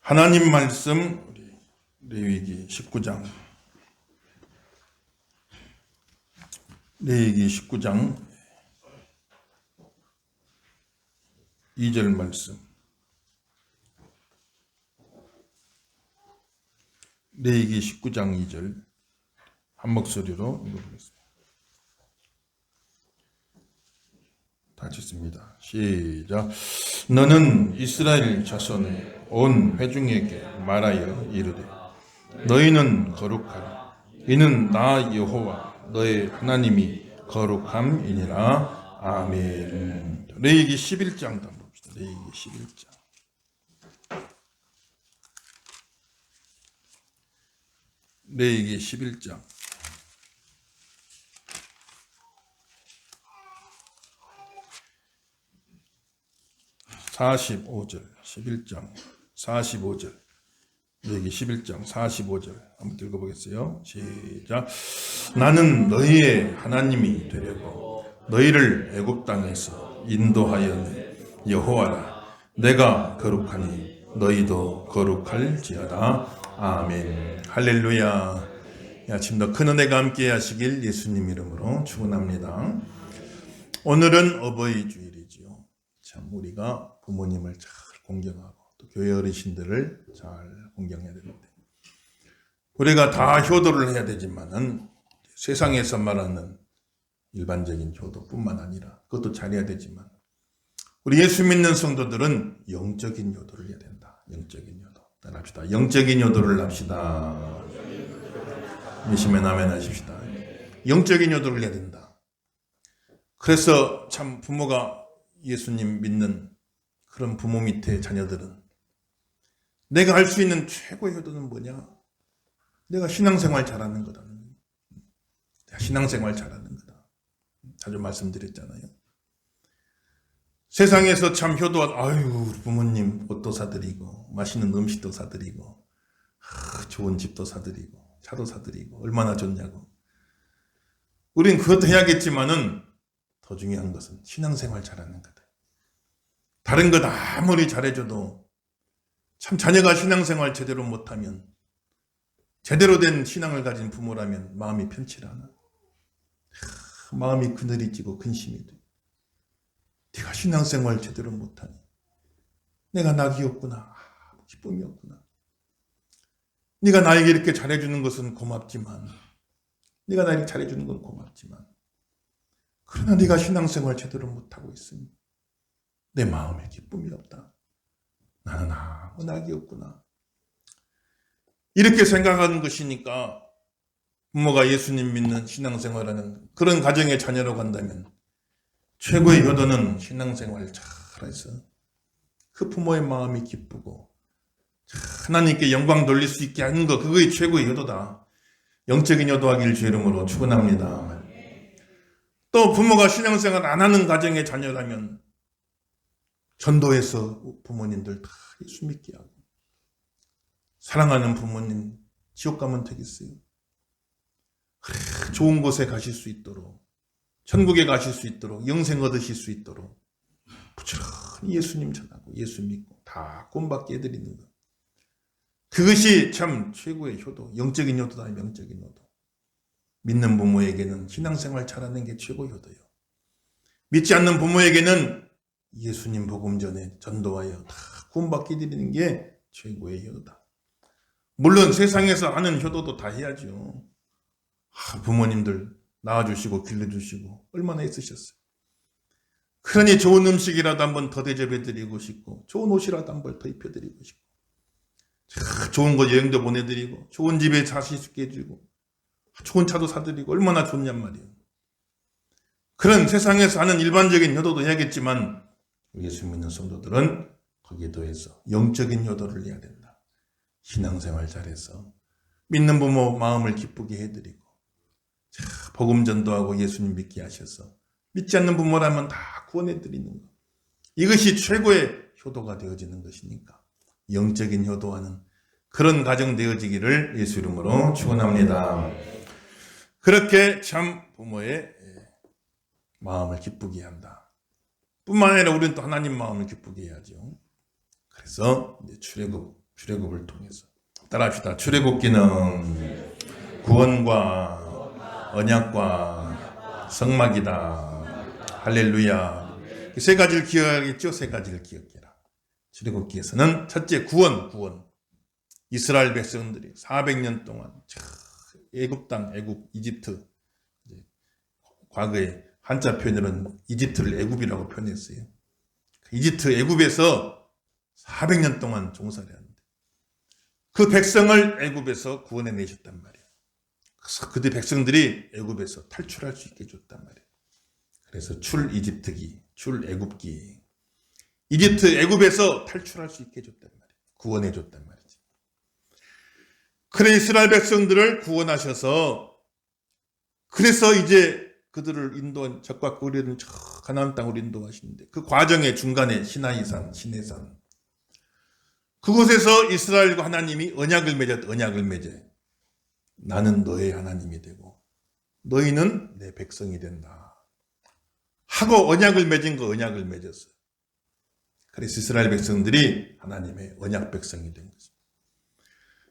하나님 말씀 우리 레위기 19장 2절 말씀. 레위기 19장 2절 한 목소리로 읽어보겠습니다. 같이 읽습니다. 시작. 너는 이스라엘 자손의 온 회중에게 말하여 이르되 너희는 거룩하라. 이는 나 여호와 너의 하나님이 거룩함이니라. 아멘. 레위기 11장 한번 봅시다. 레위기 11장. 레위기 11장 45절 11장 45절 여기 11장 45절 한번 읽어보겠어요. 시작. 나는 너희의 하나님이 되려고 너희를 애굽 땅에서 인도하였네. 여호와라. 내가 거룩하니 너희도 거룩할지어다. 아멘. 할렐루야. 아침 더 큰 은혜가 함께 하시길 예수님 이름으로 축원합니다. 오늘은 어버이 주일이지요. 참 우리가 부모님을 잘 공경하고 또 교회 어르신들을 잘 공경해야 되는데 우리가 다 효도를 해야 되지만은 세상에서 말하는 일반적인 효도뿐만 아니라 그것도 잘해야 되지만 우리 예수 믿는 성도들은 영적인 효도를 해야 된다. 영적인 효도. 따라합시다. 영적인 효도를 합시다. 믿으시면 아멘 하십시다. 영적인 효도를 해야 된다. 그래서 참 부모가 예수님 믿는 그런 부모 밑에 자녀들은 내가 할 수 있는 최고의 효도는 뭐냐? 내가 신앙생활 잘하는 거다. 내가 신앙생활 잘하는 거다. 자주 말씀드렸잖아요. 세상에서 참 효도한 아유 부모님 옷도 사드리고 맛있는 음식도 사드리고 좋은 집도 사드리고 차도 사드리고 얼마나 좋냐고. 우린 그것도 해야겠지만은 더 중요한 것은 신앙생활 잘하는 거다. 다른 것 아무리 잘해줘도 참 자녀가 신앙생활 제대로 못하면 제대로 된 신앙을 가진 부모라면 마음이 편치 않아. 마음이 그늘이 찌고 근심이 돼. 네가 신앙생활 제대로 못하니 내가 낙이 없구나. 기쁨이 없구나. 네가 나에게 이렇게 잘해주는 것은 고맙지만 네가 나에게 잘해주는 건 고맙지만 그러나 네가 신앙생활 제대로 못하고 있으니 내 마음에 기쁨이 없다. 나는 아무 낙이 없구나. 이렇게 생각하는 것이니까 부모가 예수님 믿는 신앙생활하는 그런 가정의 자녀로 간다면 최고의 효도는 신앙생활을 잘해서 그 부모의 마음이 기쁘고 하나님께 영광 돌릴 수 있게 하는 것, 그거의 최고의 효도다. 영적인 효도하기를 주 이름으로 축원합니다. 또 부모가 신앙생활 안 하는 가정의 자녀라면 전도해서 부모님들 다 예수 믿게 하고 사랑하는 부모님 지옥 가면 되겠어요? 그래, 좋은 곳에 가실 수 있도록 천국에 가실 수 있도록 영생 얻으실 수 있도록 부지런히 예수님 전하고 예수 믿고 다 구원받게 해드리는 것, 그것이 참 최고의 효도, 영적인 효도다. 영적인 효도. 믿는 부모에게는 신앙생활 잘하는 게 최고의 효도예요. 믿지 않는 부모에게는 예수님 복음 전에 전도하여 다 구원받게 해드리는 게 최고의 효도다. 물론 세상에서 하는 효도도 다 해야죠. 부모님들 낳아주시고 길러주시고 얼마나 애쓰셨어요. 그러니 좋은 음식이라도 한번 더 대접해드리고 싶고 좋은 옷이라도 한번 더 입혀드리고 싶고 좋은 곳 여행도 보내드리고 좋은 집에 사실 수 있게 해주고 좋은 차도 사드리고 얼마나 좋냔 말이에요. 그런 세상에서 하는 일반적인 효도도 해야겠지만 예수 믿는 성도들은 거기에 더해서 영적인 효도를 해야 된다. 신앙생활 잘해서 믿는 부모 마음을 기쁘게 해드리고 복음 전도하고 예수님 믿게 하셔서 믿지 않는 부모라면 다 구원해드리는 것, 이것이 최고의 효도가 되어지는 것이니까 영적인 효도하는 그런 가정 되어지기를 예수 이름으로 축원합니다. 그렇게 참 부모의 마음을 기쁘게 한다. 뿐만 아니라 우리는 또 하나님 마음을 기쁘게 해야죠. 그래서 이제 출애굽 출애굽을 통해서. 따라합시다. 출애굽기는 구원과 언약과 성막이다. 할렐루야. 세 가지를 기억하겠죠? 세 가지를 기억해라. 출애굽기에서는 첫째 구원. 이스라엘 백성들이 400년 동안 애굽 땅, 애굽, 이집트, 과거에 한자 표현으로는 이집트를 애굽이라고 표현했어요. 이집트 애굽에서 400년 동안 종살이 하는데 그 백성을 애굽에서 구원해 내셨단 말이에요. 그래서 그들 백성들이 애굽에서 탈출할 수 있게 해줬단 말이에요. 그래서 출이집트기, 출애굽기, 이집트 애굽에서 탈출할 수 있게 해줬단 말이에요. 구원해 줬단 말이지. 그래 이스라엘 백성들을 구원하셔서 그래서 이제 그들을 인도한 적과 우리는 저 가나안 땅으로 인도하시는데 그 과정의 중간에 시내산 그곳에서 이스라엘과 하나님이 언약을 맺어 나는 너의 하나님이 되고 너희는 내 백성이 된다 하고 언약을 맺었어요. 그래서 이스라엘 백성들이 하나님의 언약 백성이 된 것입니다.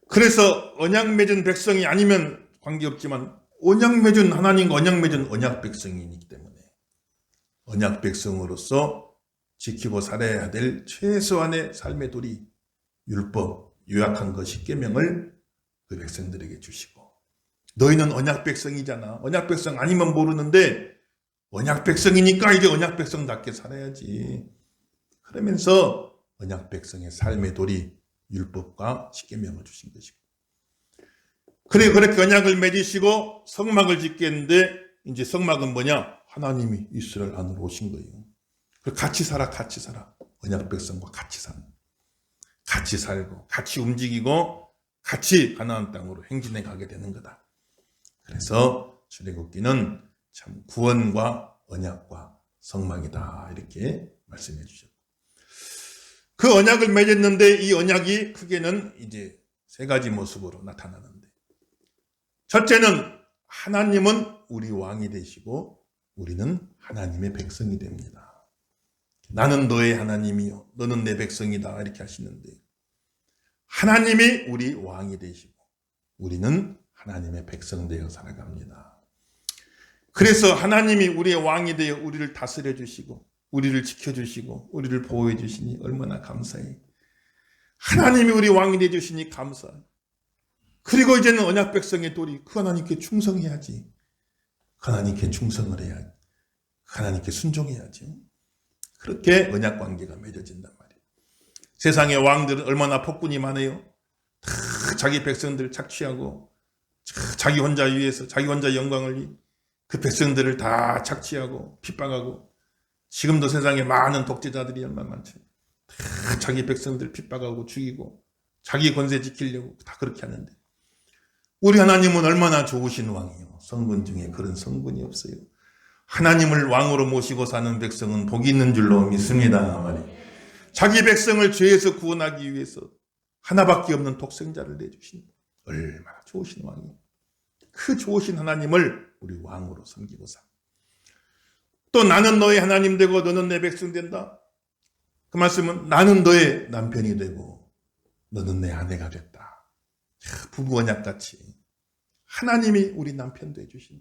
그래서 언약 맺은 백성이 아니면 관계없지만 언약 맺은 하나님과 언약 맺은 언약 백성이기 때문에 언약 백성으로서 지키고 살아야 될 최소한의 삶의 도리, 율법, 요약한 것 10계명을 그 백성들에게 주시고 너희는 언약 백성이잖아. 언약 백성 아니면 모르는데 언약 백성이니까 이제 언약 백성답게 살아야지. 그러면서 언약 백성의 삶의 도리, 율법과 10계명을 주신 것이고 그래 그렇게 언약을 맺으시고 성막을 짓겠는데 이제 성막은 뭐냐? 하나님이 이스라엘 안으로 오신 거예요. 같이 살아. 언약 백성과 같이 살고 같이 움직이고 같이 가나안 땅으로 행진해 가게 되는 거다. 그래서 출애굽기는 참 구원과 언약과 성막이다 이렇게 말씀해 주셨고 그 언약을 맺었는데 이 언약이 크게는 이제 세 가지 모습으로 나타나는데 첫째는 하나님은 우리 왕이 되시고 우리는 하나님의 백성이 됩니다. 나는 너의 하나님이요 너는 내 백성이다 이렇게 하시는데 하나님이 우리 왕이 되시고 우리는 하나님의 백성 되어 살아갑니다. 그래서 하나님이 우리의 왕이 되어 우리를 다스려 주시고 우리를 지켜주시고 우리를 보호해 주시니 얼마나 감사해. 하나님이 우리 왕이 되어 주시니 감사해. 그리고 이제는 언약 백성의 도리 그 하나님께 충성해야지. 그 하나님께 충성을 해야지. 그 하나님께 순종해야지. 그렇게 언약 관계가 맺어진단 말이에요. 세상의 왕들은 얼마나 폭군이 많아요. 다 자기 백성들 착취하고 자기 혼자 위해서 자기 혼자 영광을 위해 그 백성들을 다 착취하고 핍박하고 지금도 세상에 많은 독재자들이 얼마나 많죠. 다 자기 백성들 핍박하고 죽이고 자기 권세 지키려고 다 그렇게 하는데 우리 하나님은 얼마나 좋으신 왕이요. 성군 중에 그런 성군이 없어요. 하나님을 왕으로 모시고 사는 백성은 복이 있는 줄로 믿습니다. 말이에요. 자기 백성을 죄에서 구원하기 위해서 하나밖에 없는 독생자를 내주신 얼마나 좋으신 왕이요. 그 좋으신 하나님을 우리 왕으로 섬기고 사. 또 나는 너의 하나님 되고 너는 내 백성 된다. 그 말씀은 나는 너의 남편이 되고 너는 내 아내가 됐다. 부부 언약같이 하나님이 우리 남편 되어주신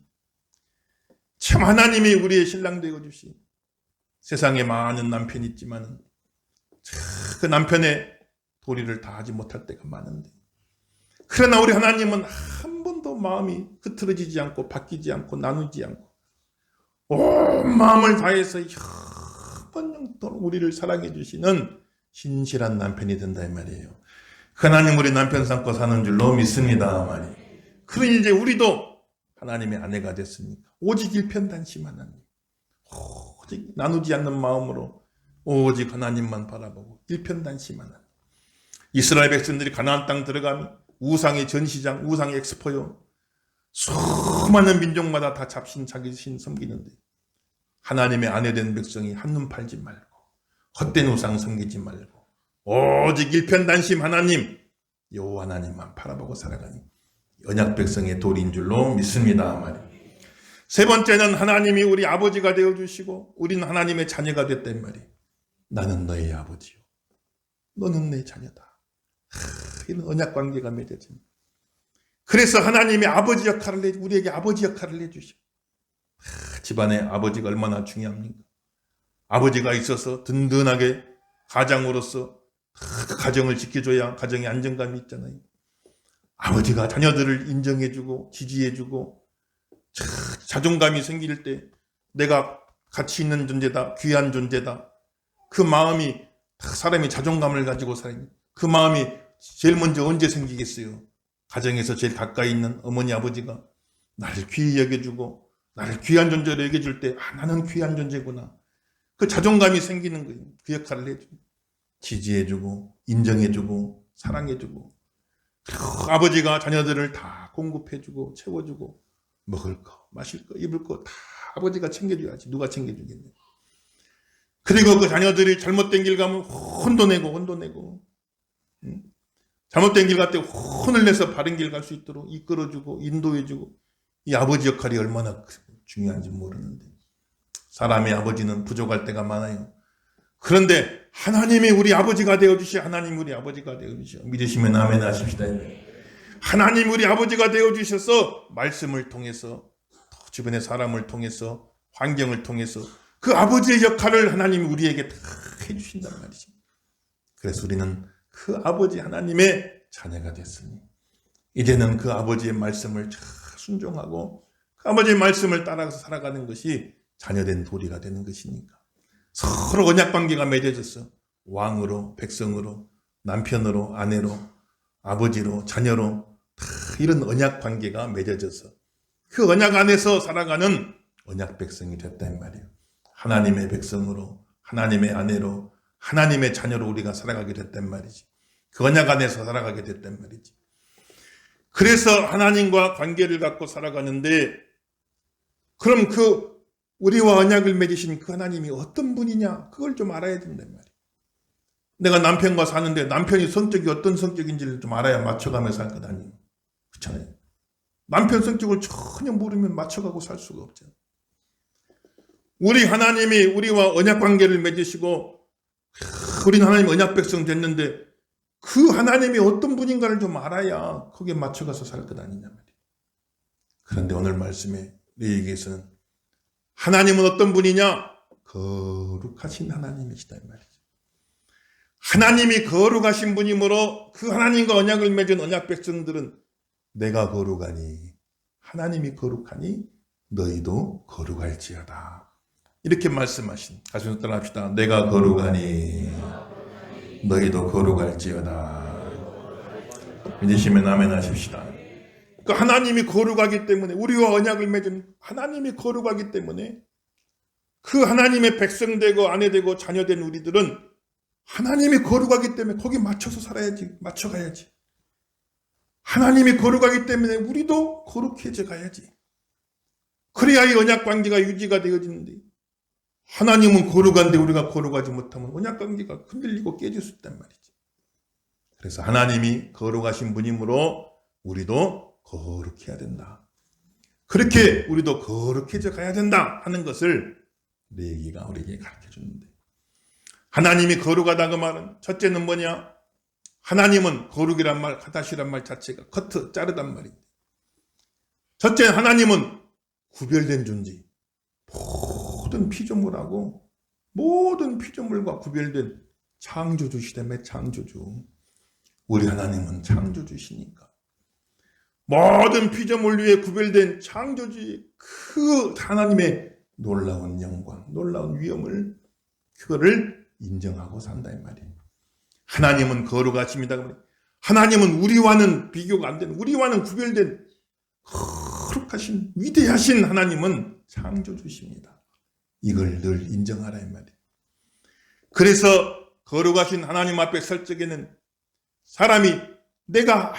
참 하나님이 우리의 신랑 되어주신 세상에 많은 남편이 있지만 그 남편의 도리를 다 하지 못할 때가 많은데 그러나 우리 하나님은 한 번도 마음이 흐트러지지 않고 바뀌지 않고 나누지 않고 온 마음을 다해서 영원토록 우리를 사랑해 주시는 신실한 남편이 된다 이 말이에요. 하나님 우리 남편 삼고 사는 줄로 믿습니다 말이에요. 그러니 이제 우리도 하나님의 아내가 됐으니까 오직 일편단심 하나님 오직 나누지 않는 마음으로 오직 하나님만 바라보고 일편단심 하나님. 이스라엘 백성들이 가나안 땅 들어가면 우상의 전시장 우상의 엑스포요. 수많은 민족마다 다 잡신 자기 신 섬기는데 하나님의 아내 된 백성이 한눈 팔지 말고 헛된 우상 섬기지 말고 오직 일편단심 하나님 여호와 하나님만 바라보고 살아가니 언약 백성의 도리인 줄로 믿습니다 말이에요. 세 번째는 하나님이 우리 아버지가 되어주시고 우리는 하나님의 자녀가 됐단 말이에요. 나는 너의 아버지요 너는 내 자녀다. 이런 언약 관계가 맺어집니다. 그래서 하나님의 아버지 역할을 우리에게 아버지 역할을 해주시고, 집안에 아버지가 얼마나 중요합니까? 아버지가 있어서 든든하게 가장으로서 가정을 지켜줘야 가정에 안정감이 있잖아요. 아버지가 자녀들을 인정해주고 지지해주고 자존감이 생길 때 내가 가치 있는 존재다, 귀한 존재다. 그 마음이 사람이 자존감을 가지고 살아요. 그 마음이 제일 먼저 언제 생기겠어요? 가정에서 제일 가까이 있는 어머니 아버지가 나를 귀히 여겨주고 나를 귀한 존재로 여겨줄 때 나는 귀한 존재구나. 그 자존감이 생기는 거예요. 그 역할을 해주고 지지해주고 인정해주고 사랑해주고, 그리고 아버지가 자녀들을 다 공급해주고 채워주고 먹을 거 마실 거 입을 거 다 아버지가 챙겨줘야지 누가 챙겨주겠냐. 그리고 그 자녀들이 잘못된 길 가면 혼도 내고 잘못된 길 갈 때 혼을 내서 바른 길 갈 수 있도록 이끌어주고 인도해주고, 이 아버지 역할이 얼마나 중요한지 모르는데 사람의 아버지는 부족할 때가 많아요. 그런데 하나님이 우리 아버지가 되어주시, 하나님 우리 아버지가 되어주시. 믿으시면 아멘 하십시다. 하나님 우리 아버지가 되어주셔서 말씀을 통해서 주변의 사람을 통해서 환경을 통해서 그 아버지의 역할을 하나님이 우리에게 다 해주신단 말이죠. 그래서 우리는 그 아버지 하나님의 자녀가 됐으니 이제는 그 아버지의 말씀을 순종하고 그 아버지의 말씀을 따라서 살아가는 것이 자녀된 도리가 되는 것이니까 서로 언약관계가 맺어져서 왕으로 백성으로 남편으로 아내로 아버지로 자녀로 다 이런 언약관계가 맺어져서 그 언약 안에서 살아가는 언약 백성이 됐단 말이에요. 하나님의 백성으로 하나님의 아내로 하나님의 자녀로 우리가 살아가게 됐단 말이지. 그 언약 안에서 살아가게 됐단 말이지. 그래서 하나님과 관계를 갖고 살아가는데, 그럼 그 우리와 언약을 맺으신 그 하나님이 어떤 분이냐, 그걸 좀 알아야 된단 말이에요. 내가 남편과 사는데 남편이 성격이 어떤 성격인지를 좀 알아야 맞춰가며 살 것 아니에요. 그렇잖아요. 남편 성격을 전혀 모르면 맞춰가고 살 수가 없잖아요. 우리 하나님이 우리와 언약 관계를 맺으시고 우리는 하나님 언약 백성 됐는데 그 하나님이 어떤 분인가를 좀 알아야 거기에 맞춰가서 살 것 아니냐 말이에요. 그런데 오늘 말씀에 우리에게서는 하나님은 어떤 분이냐? 거룩하신 하나님이시다 이 말이죠. 하나님이 거룩하신 분이므로 그 하나님과 언약을 맺은 언약 백성들은 내가 거룩하니 하나님이 거룩하니 너희도 거룩할지어다. 이렇게 말씀하신, 가슴 따라합시다. 내가 거룩하니 너희도 거룩할지어다. 믿으시면 아멘 하십시다. 그 하나님이 거룩하기 때문에, 우리와 언약을 맺은 하나님이 거룩하기 때문에 그 하나님의 백성 되고 아내 되고 자녀 된 우리들은 하나님이 거룩하기 때문에 거기 맞춰서 살아야지, 맞춰가야지. 하나님이 거룩하기 때문에 우리도 거룩해져 가야지. 그래야 이 언약 관계가 유지가 되어지는데, 하나님은 거룩한데 우리가 거룩하지 못하면 언약 관계가 흔들리고 깨질 수 있단 말이지. 그래서 하나님이 거룩하신 분이므로 우리도 거룩해야 된다. 그렇게 우리도 거룩해져 가야 된다 하는 것을 레위기가 우리에게 가르쳐 주는데, 하나님이 거룩하다 그 말은 첫째는 뭐냐? 하나님은 거룩이란 말, 카다시란 말 자체가 커트, 자르단 말입니다. 첫째, 하나님은 구별된 존재. 모든 피조물하고 모든 피조물과 구별된 창조주시다며 창조주. 우리 하나님은 창조주시니까 모든 피조물 위에 구별된 창조주의 그 하나님의 놀라운 영광, 놀라운 위엄을, 그거를 인정하고 산다 이 말이에요. 하나님은 거룩하십니다. 하나님은 우리와는 비교가 안 되는, 우리와는 구별된 거룩하신 위대하신 하나님은 창조주십니다. 이걸 늘 인정하라 이 말이에요. 그래서 거룩하신 하나님 앞에 설 적에는 사람이 내가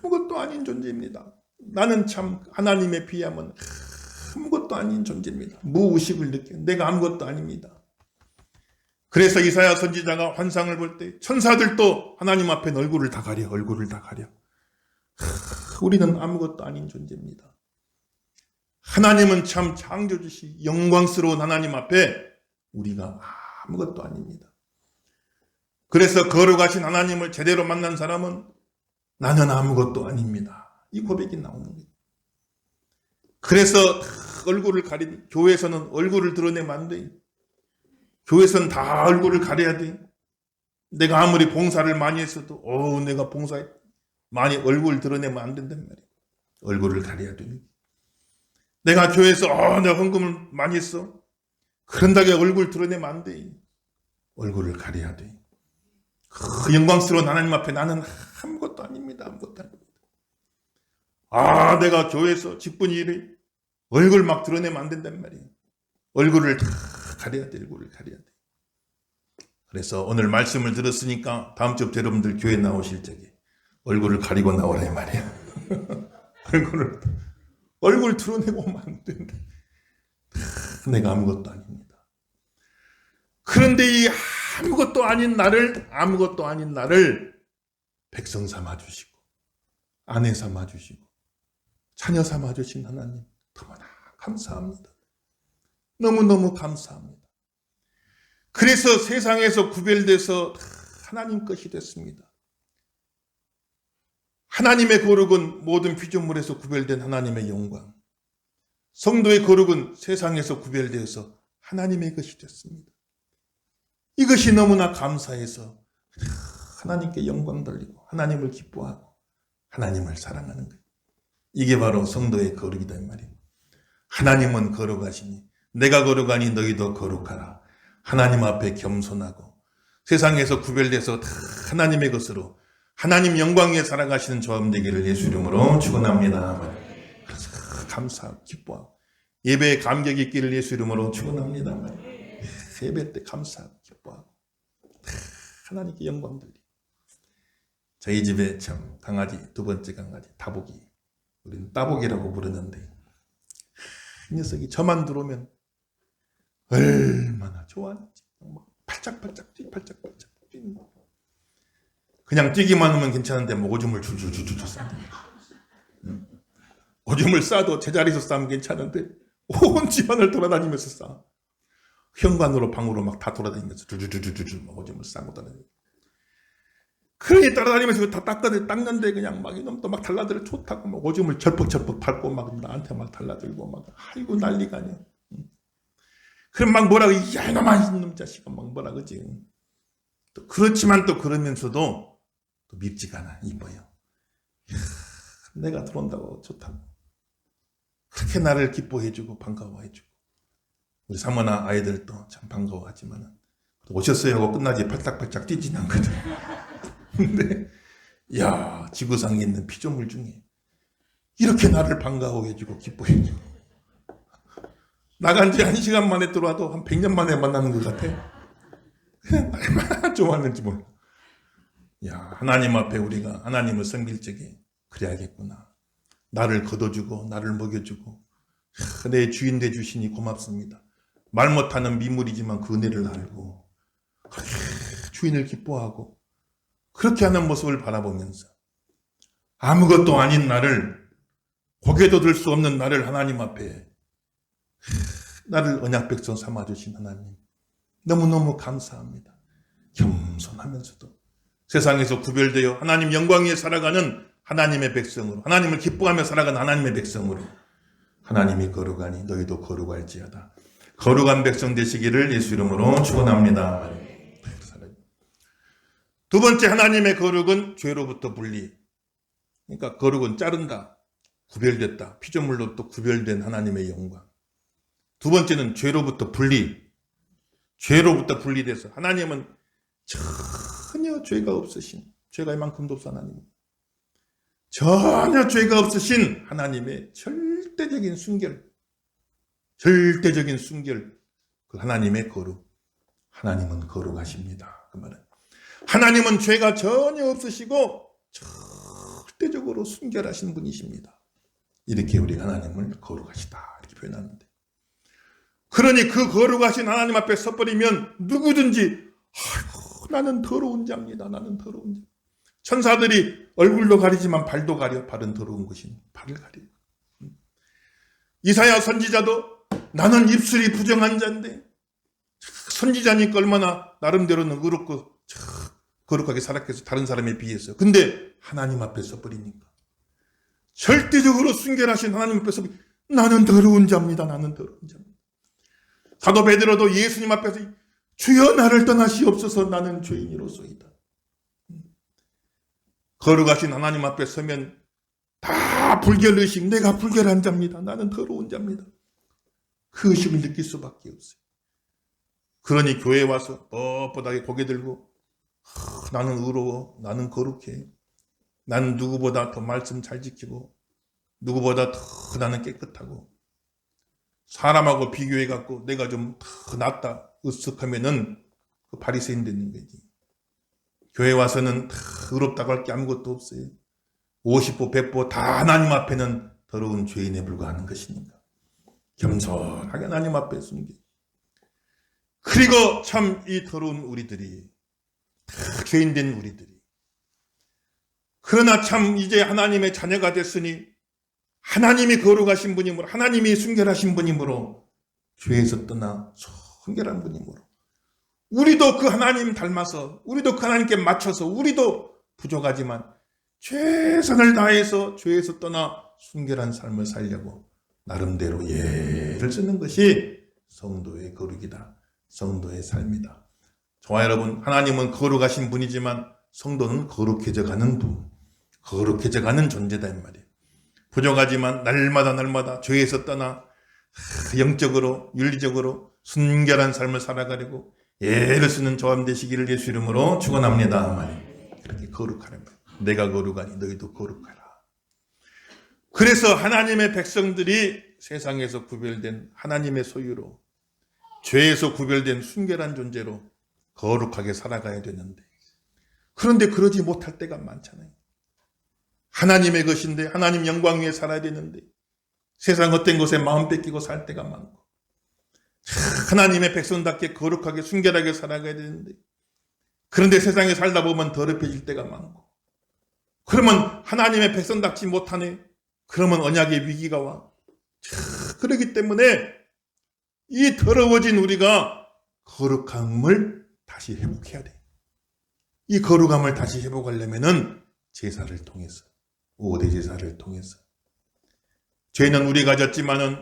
아무것도 아닌 존재입니다. 나는 참 하나님에 비하면 아무것도 아닌 존재입니다. 무의식을 느껴요. 내가 아무것도 아닙니다. 그래서 이사야 선지자가 환상을 볼 때 천사들도 하나님 앞에 얼굴을 다 가려. 우리는 아무것도 아닌 존재입니다. 하나님은 참 창조주시 영광스러운 하나님 앞에 우리가 아무것도 아닙니다. 그래서 거룩하신 하나님을 제대로 만난 사람은 나는 아무것도 아닙니다. 이 고백이 나오는 거예요. 그래서 얼굴을 가린, 교회에서는 얼굴을 드러내면 안 돼. 교회에서는 다 얼굴을 가려야 돼. 내가 아무리 봉사를 많이 했어도 내가 봉사에 많이 얼굴 드러내면 안 된단 말이야. 얼굴을 가려야 돼. 내가 교회에서 내가 헌금을 많이 했어. 그런다고 얼굴 드러내면 안 돼. 얼굴을 가려야 돼. 그 영광스러운 하나님 앞에 나는 아무것도 아닙니다. 아무것도 아닙니다. 내가 교회에서 직분이 이래. 얼굴 막 드러내면 안 된단 말이에요. 얼굴을 다 가려야 돼. 얼굴을 가려야 돼. 그래서 오늘 말씀을 들었으니까 다음 주부터 여러분들 교회 나오실 적에 얼굴을 가리고 나오라 이 말이에요. 얼굴 드러내고 오면 안 된다. 내가 아무것도 아닙니다. 그런데 이 아무것도 아닌 나를 백성 삼아주시고 아내 삼아주시고 자녀 삼아주신 하나님 너무나 감사합니다. 너무너무 감사합니다. 그래서 세상에서 구별돼서 하나님 것이 됐습니다. 하나님의 거룩은 모든 피조물에서 구별된 하나님의 영광. 성도의 거룩은 세상에서 구별되어서 하나님의 것이 됐습니다. 이것이 너무나 감사해서 하나님께 영광 돌리고 하나님을 기뻐하고 하나님을 사랑하는 거예요. 이게 바로 성도의 거룩이다 이 말이에요. 하나님은 거룩하시니 내가 거룩하니 너희도 거룩하라. 하나님 앞에 겸손하고 세상에서 구별돼서 다 하나님의 것으로 하나님 영광 위에 살아가시는 저함 되기를 예수 이름으로 축원합니다. 그래서 감사하고 기뻐하고 예배에 감격이 있기를 예수 이름으로 축원합니다. 예배 때 감사하고 기뻐하고 하나님께 영광 돌리고. 저희 집에 참 강아지, 두 번째 강아지 다복이, 우리는 따복이라고 부르는데 이 녀석이 저만 들어오면 얼마나 좋아하는지 팔짝팔짝 뛰는 거. 그냥 뛰기만 하면 괜찮은데 오줌을 줄줄줄줄 싸요. 오줌을 싸도 제자리에서 싸면 괜찮은데 온 집안을 돌아다니면서 싸. 현관으로 방으로 막 다 돌아다니면서 줄줄줄줄 오줌을 싸고 다니고. 그러니 따라다니면서 다 닦는데 그냥 막 이놈 또 막 달라들 좋다고 막 오줌을 절퍽절퍽 밟고 막 나한테 막 달라들고 막 아이고 난리가 아니야. 그럼 막 뭐라고 야 이놈아 이놈 자식아 막 뭐라 그러지. 또 그렇지만 또 그러면서도 또 밉지가 않아. 이뻐요. 내가 들어온다고 좋다고 그렇게 나를 기뻐해주고 반가워해주고 우리 사모나 아이들도 참 반가워하지만 오셨어요 하고 끝나지 팔딱팔딱 뛰진 않거든. 근데 야 지구상에 있는 피조물 중에 이렇게 나를 반가워해주고 기뻐해주고 나간 지 1시간 만에 들어와도 한 100년 만에 만나는 것 같아. 얼마나 좋았는지 몰라. 야 하나님 앞에 우리가 하나님을 섬길 적에 그래야겠구나. 나를 거둬주고 나를 먹여주고 내 주인 돼주시니 고맙습니다. 말 못하는 미물이지만 그 은혜를 알고 주인을 기뻐하고 그렇게 하는 모습을 바라보면서 아무것도 아닌 나를 고개도 들 수 없는 나를 하나님 앞에 나를 언약 백성 삼아주신 하나님 너무너무 감사합니다. 겸손하면서도 세상에서 구별되어 하나님 영광 위에 살아가는 하나님의 백성으로 하나님을 기뻐하며 살아가는 하나님의 백성으로 하나님이 거룩하니 너희도 거룩할지어다. 거룩한 백성 되시기를 예수 이름으로 축원합니다. 두 번째 하나님의 거룩은 죄로부터 분리. 그러니까 거룩은 자른다. 구별됐다. 피조물로부터 구별된 하나님의 영광. 두 번째는 죄로부터 분리. 죄로부터 분리돼서 하나님은 전혀 죄가 없으신 죄가 이만큼도 없어 하나님. 전혀 죄가 없으신 하나님의 절대적인 순결. 절대적인 순결. 그 하나님의 거룩. 하나님은 거룩하십니다. 그 말은 하나님은 죄가 전혀 없으시고 절대적으로 순결하신 분이십니다. 이렇게 우리 하나님을 거룩하시다 이렇게 표현하는데 그러니 그 거룩하신 하나님 앞에 서버리면 누구든지 아이고 나는 더러운 자입니다. 나는 더러운 자. 천사들이 얼굴도 가리지만 발도 가려. 발은 더러운 것이니 발을 가리고 이사야 선지자도 나는 입술이 부정한 자인데 선지자니까 얼마나 나름대로는 의롭고 거룩하게 살았겠어, 다른 사람에 비해서. 근데 하나님 앞에 서버리니까 절대적으로 순결하신 하나님 앞에서 나는 더러운 자입니다. 나는 더러운 자입니다. 사도 베드로도 예수님 앞에서 주여 나를 떠나시옵소서 나는 죄인이로소이다. 거룩하신 하나님 앞에 서면 다 불결의식, 내가 불결한 자입니다. 나는 더러운 자입니다. 그 의식을 느낄 수밖에 없어요. 그러니 교회에 와서 뻣뻣하게 고개 들고 나는 의로워, 나는 거룩해, 나는 누구보다 더 말씀 잘 지키고 누구보다 더 나는 깨끗하고 사람하고 비교해갖고 내가 좀 더 낫다 으쓱하면은 그 바리새인 되는 거지. 교회 와서는 다 의롭다고 할 게 아무것도 없어요. 50보 100보 다 하나님 앞에는 더러운 죄인에 불과하는 것이니까 겸손하게 하나님 앞에 숨겨. 그리고 참 이 더러운 우리들이 다 죄인된 우리들이 그러나 참 이제 하나님의 자녀가 됐으니 하나님이 거룩하신 분이므로 하나님이 순결하신 분이므로 죄에서 떠나 순결한 분이므로 우리도 그 하나님 닮아서 우리도 그 하나님께 맞춰서 우리도 부족하지만 최선을 다해서 죄에서 떠나 순결한 삶을 살려고 나름대로 예를 쓰는 것이 성도의 거룩이다. 성도의 삶이다. 저와 여러분, 하나님은 거룩하신 분이지만 성도는 거룩해져 가는 분, 거룩해져 가는 존재다 이 말이에요. 부족하지만 날마다 죄에서 떠나 영적으로 윤리적으로 순결한 삶을 살아가려고 예를 쓰는 저함 되시기를 예수 이름으로 축원합니다 말이에요. 그렇게 거룩하라 말이에요. 내가 거룩하니 너희도 거룩하라. 그래서 하나님의 백성들이 세상에서 구별된 하나님의 소유로 죄에서 구별된 순결한 존재로 거룩하게 살아가야 되는데 그런데 그러지 못할 때가 많잖아요. 하나님의 것인데 하나님 영광 위에 살아야 되는데 세상 어떤 곳에 마음 뺏기고 살 때가 많고 하나님의 백성답게 거룩하게 순결하게 살아가야 되는데 그런데 세상에 살다 보면 더럽혀질 때가 많고 그러면 하나님의 백성답지 못하네. 그러면 언약의 위기가 와. 그렇기 때문에 이 더러워진 우리가 거룩함을 다시 회복해야 돼. 이 거룩함을 다시 회복하려면은 제사를 통해서 5대 제사를 통해서 죄는 우리가 졌지만은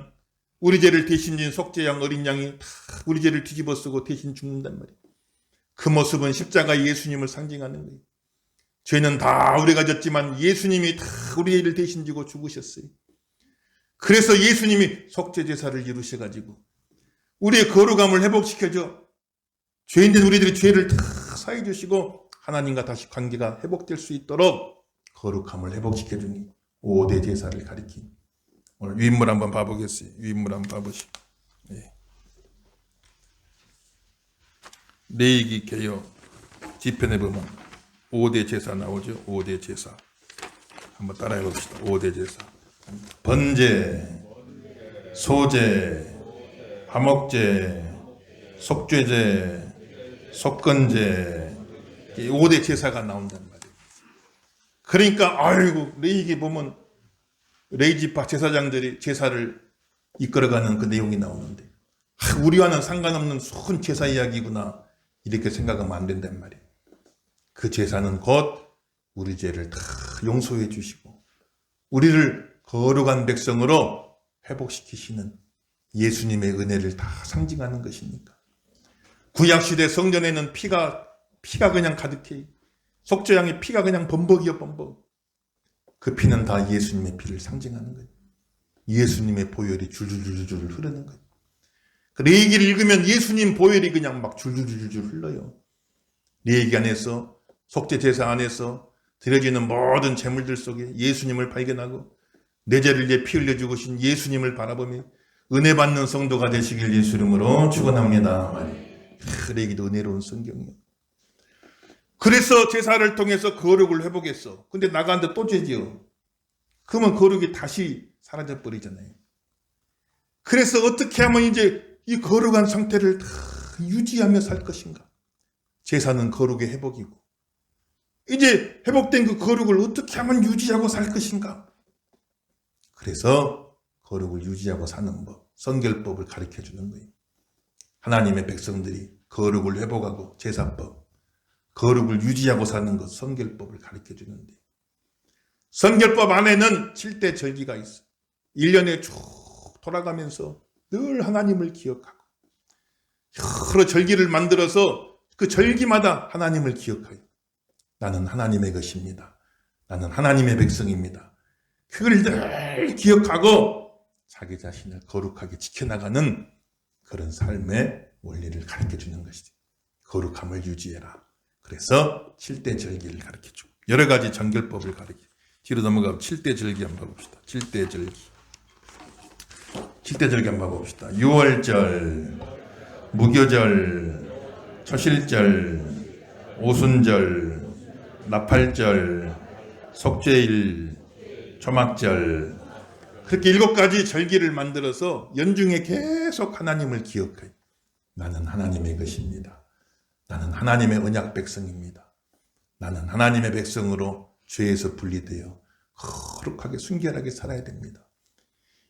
우리 죄를 대신 진 속죄양 어린 양이 다 우리 죄를 뒤집어 쓰고 대신 죽는단 말이에요. 그 모습은 십자가 예수님을 상징하는 거예요. 죄는 다 우리가 졌지만 예수님이 다 우리 죄를 대신 지고 죽으셨어요. 그래서 예수님이 속죄 제사를 이루셔가지고 우리의 거룩함을 회복시켜줘 죄인된 우리들의 죄를 다 사해 주시고 하나님과 다시 관계가 회복될 수 있도록 거룩함을 회복시켜주니 5대 제사를 가리킨 오늘 유인물 한번 봐보겠어요. 유인물 한번 봐보시죠. 네. 레위기 개역 지편에 보면 5대 제사 나오죠. 5대 제사 한번 따라해 봅시다. 5대 제사 번제, 소제, 화목제, 속죄제, 속건제 5대 제사가 나온단 말이에요. 그러니까 아이고 레위기 보면 레위지파 제사장들이 제사를 이끌어가는 그 내용이 나오는데 우리와는 상관없는 순 제사 이야기구나 이렇게 생각하면 안 된단 말이에요. 그 제사는 곧 우리 죄를 다 용서해 주시고 우리를 거룩한 백성으로 회복시키시는 예수님의 은혜를 다 상징하는 것이니까. 구약시대 성전에는 피가 그냥 가득해. 속죄양의 피가 그냥 범벅이요 범벅. 그 피는 다 예수님의 피를 상징하는 거예요. 예수님의 보혈이 줄줄줄줄 흐르는 거예요. 그 레위기를 읽으면 예수님 보혈이 그냥 막 줄줄줄줄 흘러요. 레위기 안에서 속죄 제사 안에서 드려지는 모든 제물들 속에 예수님을 발견하고 내 죄를 위해 피 흘려 죽으신 예수님을 바라보며 은혜 받는 성도가 되시길 예수 이름으로 축원합니다. 레위기도 은혜로운 성경이에요. 그래서 제사를 통해서 거룩을 회복했어. 근데 나가는데 또 죄지요. 그러면 거룩이 다시 사라져 버리잖아요. 그래서 어떻게 하면 이제 이 거룩한 상태를 다 유지하며 살 것인가? 제사는 거룩의 회복이고 이제 회복된 그 거룩을 어떻게 하면 유지하고 살 것인가? 그래서 거룩을 유지하고 사는 법, 성결법을 가르쳐 주는 거예요. 하나님의 백성들이 거룩을 회복하고 제사법, 거룩을 유지하고 사는 것, 성결법을 가르쳐 주는데, 성결법 안에는 7대 절기가 있어. 1년에 쭉 돌아가면서 늘 하나님을 기억하고, 여러 절기를 만들어서 그 절기마다 하나님을 기억하여 나는 하나님의 것입니다. 나는 하나님의 백성입니다. 그걸 늘 기억하고 자기 자신을 거룩하게 지켜나가는 그런 삶의 원리를 가르쳐 주는 것이지. 거룩함을 유지해라. 그래서 7대 절기를 가르쳐 주고 여러 가지 정결법을 가르쳐. 뒤로 넘어가면 7대 절기 한번 봐봅시다. 7대 절기. 7대 절기 한번 봐봅시다. 유월절, 무교절, 초실절, 오순절, 나팔절, 속죄일, 초막절, 그렇게 7가지 절기를 만들어서 연중에 계속 하나님을 기억해요. 나는 하나님의 것입니다. 나는 하나님의 언약 백성입니다. 나는 하나님의 백성으로 죄에서 분리되어 거룩하게 순결하게 살아야 됩니다.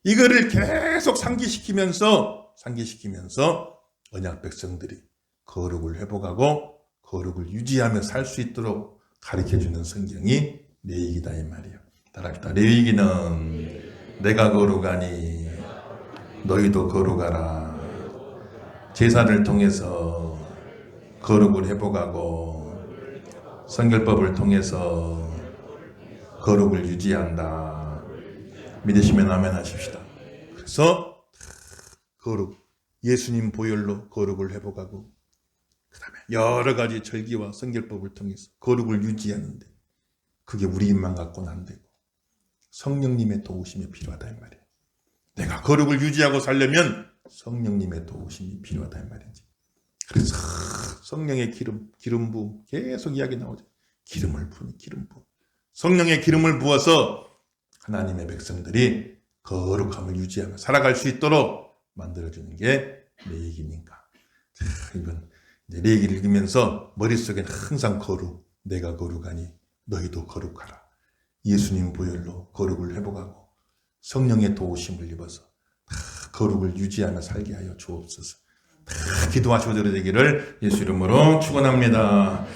이거를 계속 상기시키면서 언약 백성들이 거룩을 회복하고 거룩을 유지하며 살 수 있도록 가르쳐주는 성경이 레위기다 이 말이에요. 따라합시다. 레위기는 내가 거룩하니 너희도 거룩하라. 제사를 통해서 거룩을 회복하고 성결법을 통해서 거룩을 유지한다. 믿으시면 아멘 하십시다. 그래서 거룩, 예수님 보혈로 거룩을 회복하고 그 다음에 여러 가지 절기와 성결법을 통해서 거룩을 유지하는데 그게 우리 힘만 갖고는 안 되고 성령님의 도우심이 필요하다 이 말이에요. 내가 거룩을 유지하고 살려면 성령님의 도우심이 필요하다 이 말이지. 그래서 성령의 기름 부음 계속 이야기 나오죠. 기름을 부으니 기름 부음. 성령의 기름을 부어서 하나님의 백성들이 거룩함을 유지하며 살아갈 수 있도록 만들어주는 게 레위기니까. 이건 레위기를 읽으면서 머릿속엔 항상 거룩, 내가 거룩하니 너희도 거룩하라. 예수님 보혈로 거룩을 회복하고 성령의 도우심을 입어서 거룩을 유지하며 살게 하여 주옵소서. 기도하시고 드려야 되기를 예수 이름으로 축원합니다.